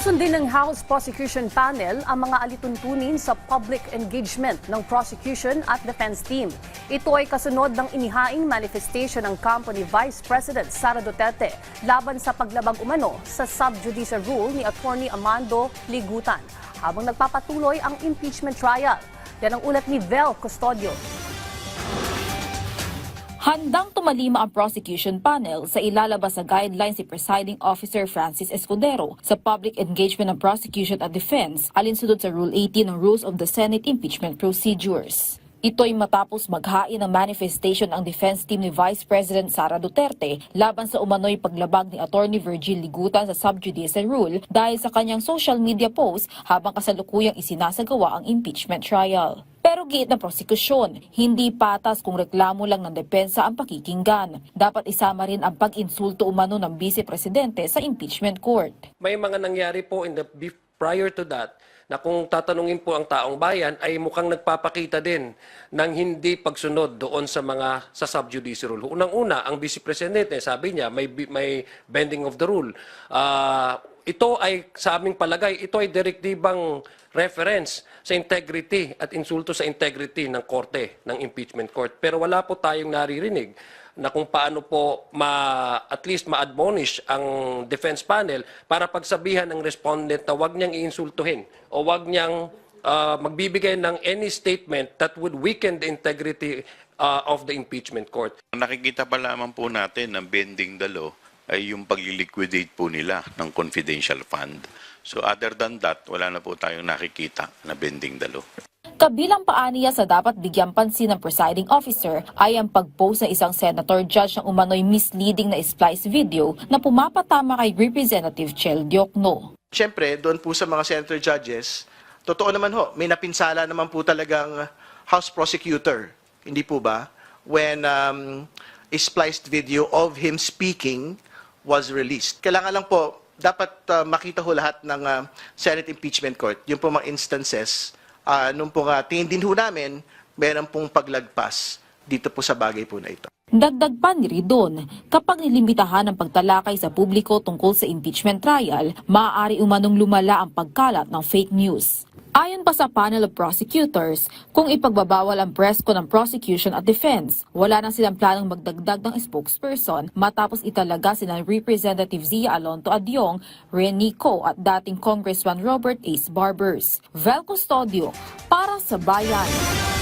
Susundin ng House Prosecution Panel ang mga alituntunin sa public engagement ng prosecution at defense team. Ito ay kasunod ng inihaing manifestation ng kampo ni Vice President Sara Duterte laban sa paglabag umano sa subjudice rule ni Attorney Amando Ligutan habang nagpapatuloy ang impeachment trial. Yan ang ulat ni Vel Custodio. Handang tumalima ang prosecution panel sa ilalabas sa guidelines si Presiding Officer Francis Escudero sa public engagement ng prosecution at defense alinsunod sa Rule 18 ng Rules of the Senate Impeachment Procedures. Ito ay matapos maghain ng manifestation ang defense team ni Vice President Sara Duterte laban sa umano'y paglabag ni Attorney Virgil Ligutan sa subjudice rule dahil sa kanyang social media post habang kasalukuyang isinasagawa ang impeachment trial. Pero giit ng prosekusyon, hindi patas kung reklamo lang ng depensa ang pakikinggan. Dapat isama rin ang pag-insulto umano ng Vice Presidente sa impeachment court. May mga nangyari po prior to that na kung tatanungin po ang taong bayan ay mukhang nagpapakita din ng hindi pagsunod doon sa subjudice rule. Unang-una, ang Vice Presidente, sabi niya, may bending of the rule. Ito ay, sa aming palagay, ito ay direktibang reference sa integrity at insulto sa integrity ng korte, ng impeachment court. Pero wala po tayong naririnig na kung paano po at least ma-admonish ang defense panel para pagsabihan ng respondent na wag niyang iinsultuhin o wag niyang magbibigay ng any statement that would weaken the integrity of the impeachment court. Nakikita pa lamang po natin ng bending the law ay yung pag-liquidate po nila ng confidential fund. So other than that, wala na po tayong nakikita na bending the law. Kabilang paaniya sa dapat bigyang pansin ng presiding officer ay ang pag-post ng isang senator judge ng umano'y misleading na splice video na pumapatama kay Representative Chel Diokno. Siyempre, doon po sa mga senator judges, totoo naman ho, may napinsala naman po talagang House prosecutor, hindi po ba? When a spliced video of him speaking was released. Kailangan lang po, dapat makita ho lahat ng Senate Impeachment Court, yung po mga instances, nung po tingin din ho namin, meron pong paglagpas dito po sa bagay po na ito. Dagdag pa ni Ridon, kapag nilimitahan ang pagtalakay sa publiko tungkol sa impeachment trial, maaari umanong lumala ang pagkalat ng fake news. Ayon pa sa panel of prosecutors, kung ipagbabawal ang presko ng prosecution at defense, wala na silang planong magdagdag ng spokesperson matapos italaga sina Representative Zia Alonto Adyong, Rene Co at dating Congressman Robert Ace Barbers. Vel Custodio, para sa Bayan.